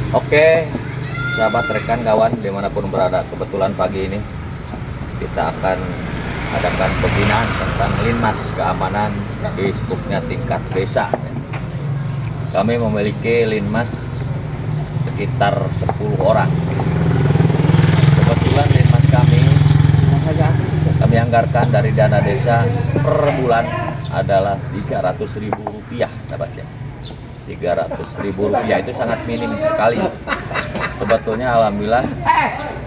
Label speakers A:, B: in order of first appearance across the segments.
A: Oke, sahabat rekan kawan dimanapun berada, kebetulan pagi ini kita akan adakan pembinaan tentang linmas keamanan di skupnya tingkat desa. Kami memiliki linmas sekitar 10 orang. Kebetulan linmas kami anggarkan dari dana desa per bulan adalah Rp300.000, sahabat ya. Rp300.000 itu sangat minim sekali. Sebetulnya alhamdulillah,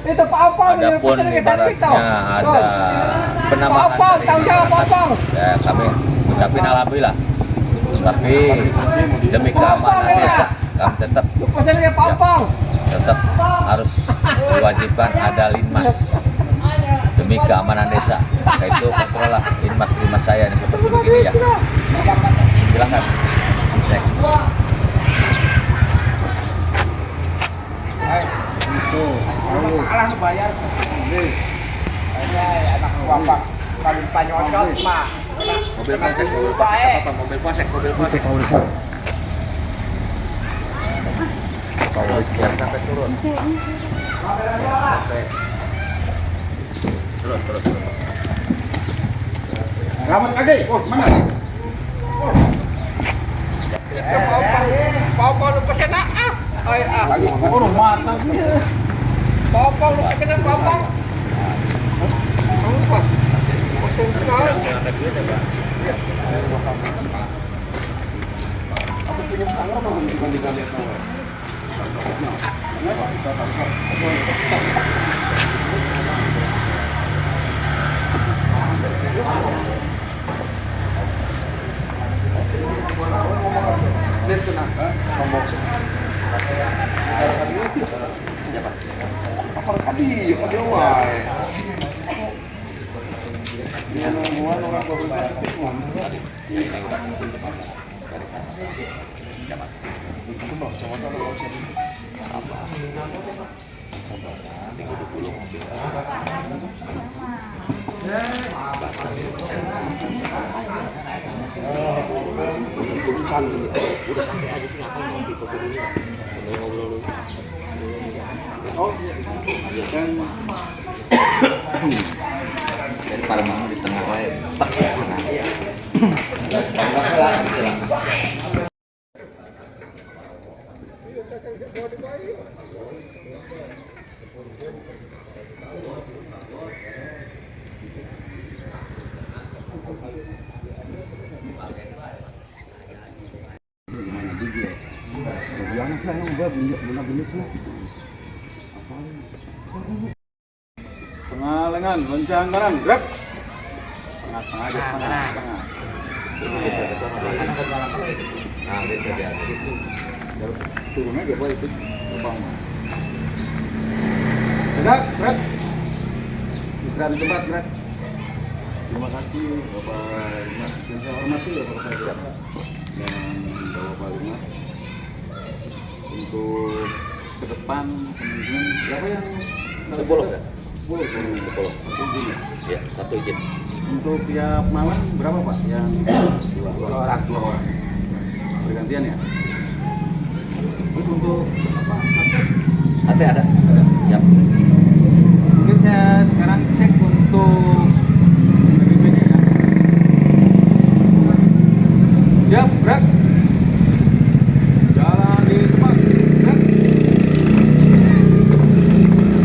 A: adapun ibaratnya ada penambahan dari masyarakat, ya kami ucapin alhamdulillah. Tapi demi keamanan desa, kami tetap harus diwajibkan ada linmas demi keamanan desa. Yaitu kontrol linmas saya ini seperti begini ya. Silahkan cek.
B: Alah bayar. Anak bapak kali panyocot mah.
A: Mobil polsek, mobil polsek. Kalau sekian sampai turun. Sampai terus.
B: Selamat pagi. Oh, mana? Papa lu pesen ah. Lagi mau mata. Papa lu pesen papa. Pesen sekali. Aku punya kamera mau dibandingkan lihat.
A: Udah santai aja sih, ngapain ngopi kopi dulu ya? Ngobrol dulu.
B: Oh iya.
A: Dari para mama di tengah lain. Tak ya.
B: Setengah lengan, loncang kanan, grab. Setengah aja, setengah.
A: Nah, bisa dia.
B: Turun aja boy itu. Lubang. Gerak, grab. Istirahat di tempat, grab. Terima kasih Bapak Limas. Yang saya hormati Bapak Limas dan Bapak Limas. Untuk ke depan kemungkinan berapa yang
A: 10 ya?
B: 10. Satu izin ya?
A: Ya, satu izin.
B: Untuk tiap malam berapa Pak? Yang dua orang. Bergantian ya? Terus untuk apa?
A: Sate ada? Siap.
B: Mungkin saya sekarang cek untuk BPP-nya ya. Siap, gerak. Jalan di tempat. Gerak.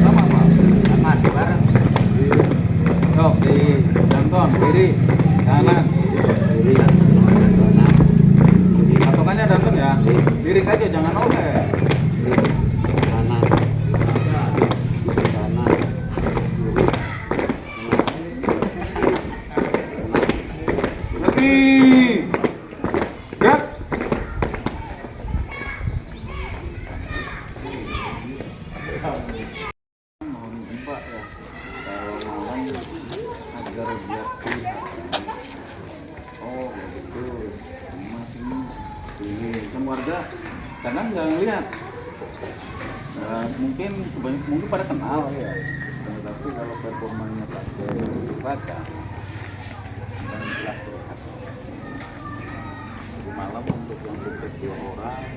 B: Sama Pak.
A: Aman, bareng.
B: Yuk, di janton, kiri, kanan. Patokannya janton ya. Lirik aja, jangan oleh. Berhenti. Gerak. Mohon Pak ya. Kalau malam agar biar terlihat. Oh begitu. Masih ini kan warga kadang nggak ngelihat. Mungkin pada kenal ya. Tapi kalau performanya pakai seragam dan jelas terlihat. Jadi malam untuk yang 2 orang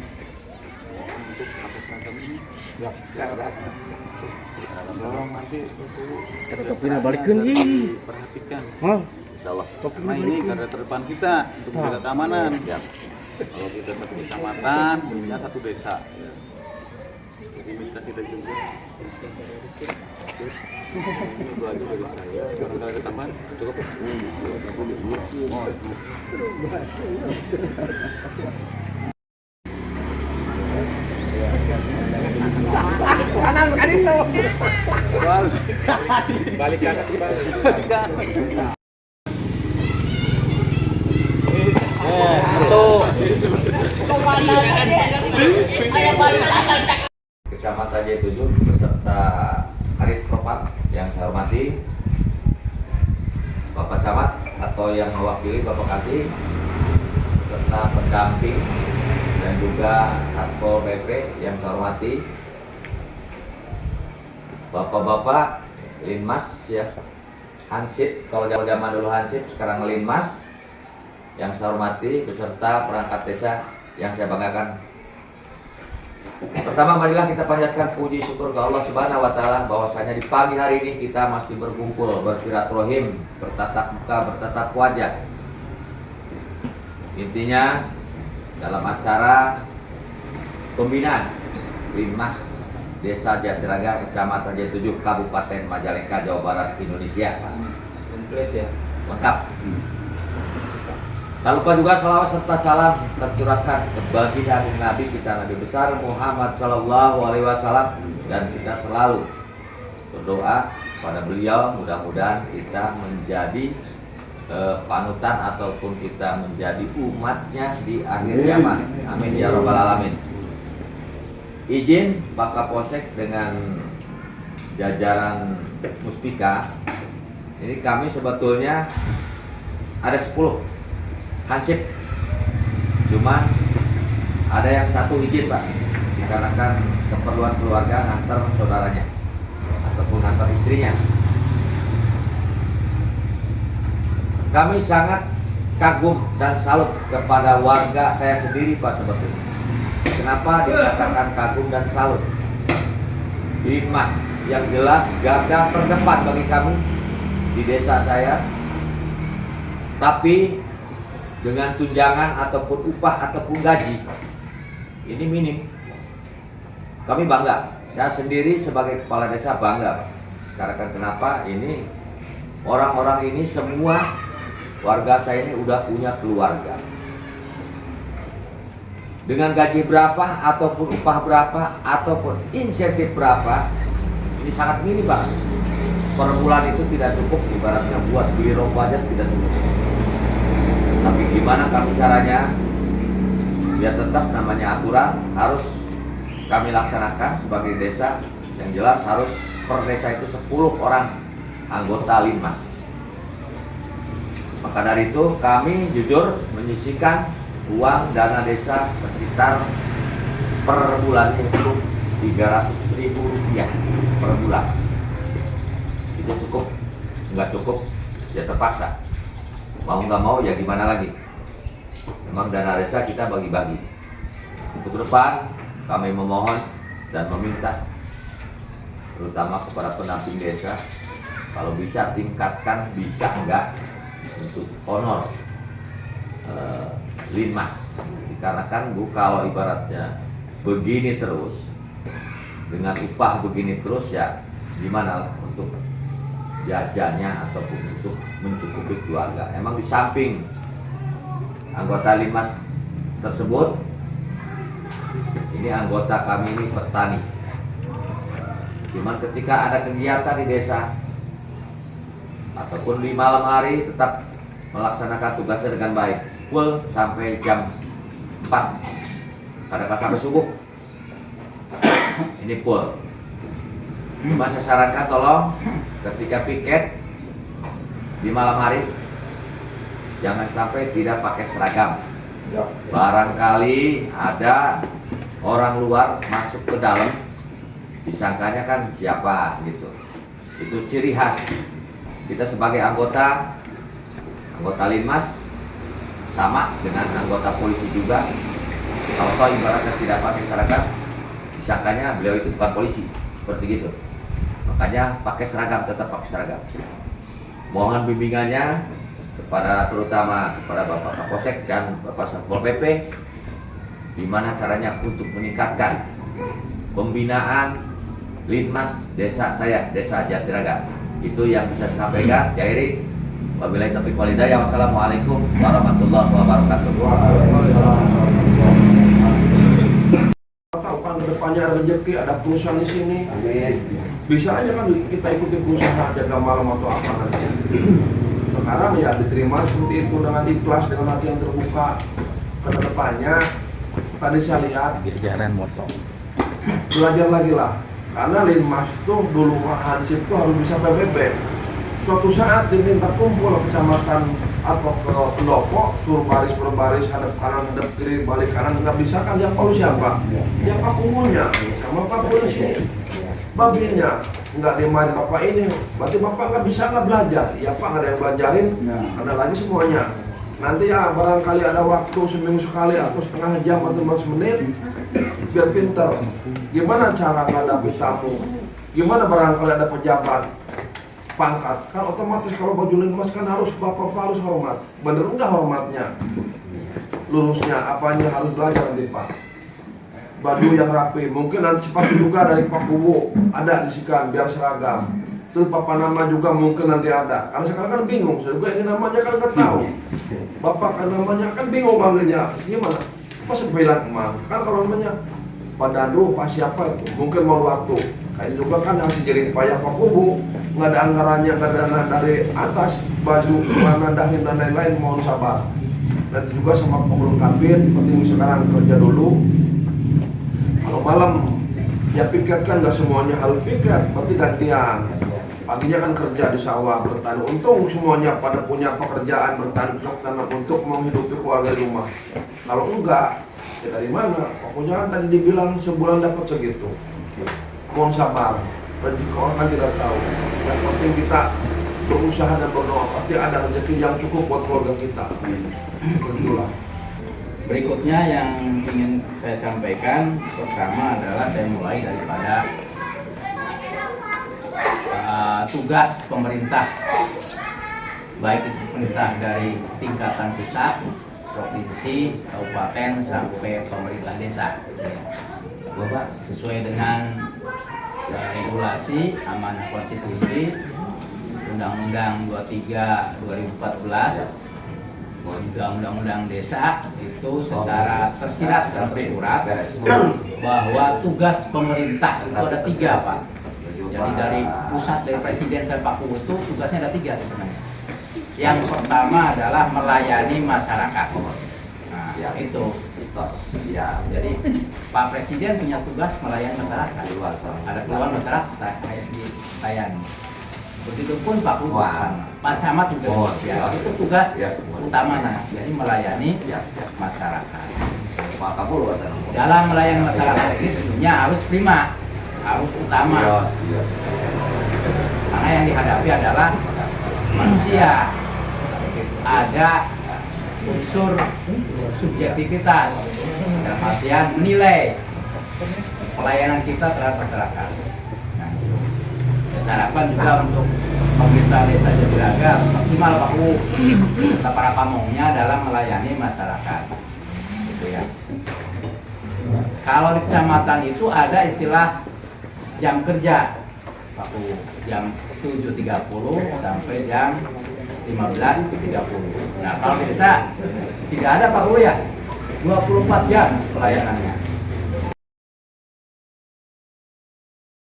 B: untuk pakai seragam ini
C: Ya.
B: Tolong nanti
C: Topinya balikin ih.
B: perhatikan.
C: Hah?
A: Insya Allah.
B: Karena ini garda terdepan kita untuk menjaga keamanan. Kalau kita satu kecamatan, punya satu desa. Jadi bisa kita juga. Itu aja dari saya. Kalau ada tambahan, cukup.
C: Balik kanan kembali.
A: Kecamatan Jaya 7 beserta Arif Propam yang saya hormati, Bapak Camat atau yang mewakili Bapak Kasih, serta pendamping dan juga Satpol PP yang saya hormati, Bapak-bapak Linmas ya, Hansip, kalau zaman dulu Hansip, sekarang Linmas yang saya hormati, beserta perangkat desa yang saya banggakan. Pertama, marilah kita panjatkan puji syukur ke Allah Subhanahu wa Ta'ala bahwasanya di pagi hari ini kita masih berkumpul, bersilaturahim, bertatap muka, bertatap wajah. Intinya dalam acara pembinaan Linmas Desa Jatiraga, Kecamatan Jaya 7, Kabupaten Majalengka, Jawa Barat, Indonesia. Komplit ya, lengkap. Tak lupa juga salawat serta salam tercurahkan ke baginda agung Nabi kita, Nabi besar Muhammad Shallallahu Alaihi Wasallam, dan kita selalu berdoa pada beliau mudah-mudahan kita menjadi panutan ataupun kita menjadi umatnya di akhir zaman. Amin ya robbal alamin. Izin Pak Kapolsek dengan jajaran Muspika, ini kami sebetulnya ada 10 Hansip, cuma ada yang satu izin Pak, dikarenakan keperluan keluarga ngantar saudaranya ataupun ngantar istrinya. Kami sangat kagum dan salut kepada warga saya sendiri Pak sebetulnya. Kenapa dikatakan kagum dan salut? Linmas yang jelas garda terdepan bagi kami di desa saya, tapi dengan tunjangan ataupun upah ataupun gaji ini minim. Kami bangga, saya sendiri sebagai kepala desa bangga. Karena kenapa? Ini orang-orang ini semua warga saya ini udah punya keluarga. Dengan gaji berapa ataupun upah berapa ataupun insentif berapa, ini sangat minim Pak. Per bulan itu tidak cukup, ibaratnya buat beli rokok aja tidak cukup. Tapi gimana kami caranya biar tetap namanya aturan harus kami laksanakan sebagai desa. Yang jelas harus per desa itu 10 orang anggota Linmas. Maka dari itu kami jujur menyisihkan uang dana desa sekitar per bulan itu 300.000 rupiah per bulan. Itu cukup? Nggak cukup ya terpaksa. Mau nggak mau ya gimana lagi. Memang dana desa kita bagi-bagi. Untuk depan kami memohon dan meminta terutama kepada pendamping desa, kalau bisa tingkatkan, bisa enggak untuk honor Linmas. Dikarenakan Bu, kalau ibaratnya begini terus dengan upah begini terus ya gimana lah untuk jajannya ataupun untuk mencukupi keluarga. Emang di samping anggota Linmas tersebut, ini anggota kami ini petani. Cuman ketika ada kegiatan di desa ataupun di malam hari tetap melaksanakan tugasnya dengan baik, full sampai jam 4, kadang-kadang sampai subuh. Ini full. Cuma saya sarankan tolong ketika piket di malam hari jangan sampai tidak pakai seragam. Barangkali ada orang luar masuk ke dalam, disangkanya kan siapa gitu. Itu ciri khas kita sebagai anggota Linmas, sama dengan anggota polisi juga. Kalau ibaratnya tidak pakai seragam, disangkanya beliau itu bukan polisi, seperti gitu. Makanya pakai seragam, tetap pakai seragam. Mohon bimbingannya terutama kepada Bapak Kapolsek dan Bapak Satpol PP, gimana caranya untuk meningkatkan pembinaan Linmas desa saya, Desa Jatiraga. Itu yang bisa disampaikan. Jairi, wabillahi taufiq wal hidayah. Wassalamualaikum warahmatullahi wabarakatuh.
D: Tahu kan depannya ada rezeki, ada perusahaan di sini. Bisa aja kan kita ikuti perusahaan jaga malam atau apa nanti. Sekarang ya diterima seperti itu dengan ikhlas, dengan hati yang terbuka. Ke depannya tadi saya lihat
C: Jalan motor.
D: belajar lagi lah. Karena Linmas tuh dulu Hansip tuh harus bisa PBB. Suatu saat diminta kumpul kecamatan atau ke pendopo, suruh baris per baris, hadap kanan, hadap kiri, balik kanan, nggak bisa kan yang palu siapa? Yang Pak Kumunya, sama Pak Polisi, babinya, nggak dimain Bapak ini, berarti Bapak nggak bisa nggak belajar. Ya Pak, nggak ada yang belajarin, ada lagi semuanya. Nanti ya barangkali ada waktu seminggu sekali atau setengah jam atau 15 menit, biar pinter. Gimana cara menghadapi tamu? Gimana barangkali ada pejabat pangkat? Kan otomatis kalau baju Linmas kan harus bapak-bapak harus hormat. Bener enggak hormatnya? Lulusnya apanya harus belajar nanti Pak. Baju yang rapi, mungkin nanti sepatu juga dari Pak Kubu ada disikan biar seragam. Terus papa nama juga mungkin nanti ada. Karena sekarang kan bingung, saya juga ini namanya kan nggak tahu. Bapak kan namanya kan bingung manggilnya. Gimana? Apa sebilang emang? Kan kalau namanya Pak Dadu, Pak siapa itu? Mungkin mau waktu. Kayak juga kan harus jadi payah Pak Kubu. Nggak ada anggarannya, nggak ada dana dari atas. Baju, celana, dahin dan lain-lain mohon sabar. Dan juga sama pengurus kabin, penting sekarang kerja dulu. Kalau malam ya piket kan nggak semuanya harus piket, berarti gantian. Paginya kan kerja di sawah bertani, untung semuanya pada punya pekerjaan bertani tanam untuk menghidupi keluarga di rumah. Kalau enggak, ya dari mana? Pokoknya kan tadi dibilang sebulan dapat segitu. Mohon sabar, rezeki orang kan tidak tahu. Yang penting kita berusaha dan berdoa, pasti ada rezeki yang cukup buat keluarga kita. Itulah.
E: Berikutnya yang ingin saya sampaikan, pertama adalah saya mulai daripada tugas pemerintah, baik itu pemerintah dari tingkatan pusat, provinsi, kabupaten, sampai pemerintah desa. Bapak, sesuai dengan regulasi, amanah konstitusi, Undang-Undang 23 2014, juga Undang-Undang Desa, itu secara tersirat dalam surat bahwa tugas pemerintah itu ada 3, Pak. Jadi dari pusat, dari presiden sampai Pak Kubu itu tugasnya ada 3 sebenarnya. Yang pertama adalah melayani masyarakat. Nah, itu. Jadi Pak Presiden punya tugas melayani masyarakat. Ada keluhan masyarakat, dilayani. Begitupun Pak Kubu, Pak Camat juga. Itu tugas utamanya. Jadi melayani masyarakat. Dalam melayani masyarakat ini tentunya harus prima. Harus utama, karena yang dihadapi adalah manusia, ada unsur subjektivitas dalam artian menilai pelayanan kita terhadap masyarakat. Nah, saya harapkan juga untuk pemerintah Desa Jatiraga maksimal Pak U serta para pamongnya dalam melayani masyarakat. Gitu ya. Kalau di kecamatan itu ada istilah jam kerja, Pak U, jam 7.30 sampai jam 15.30. Nah kalau di desa tidak ada Pak U ya, 24 jam pelayanannya.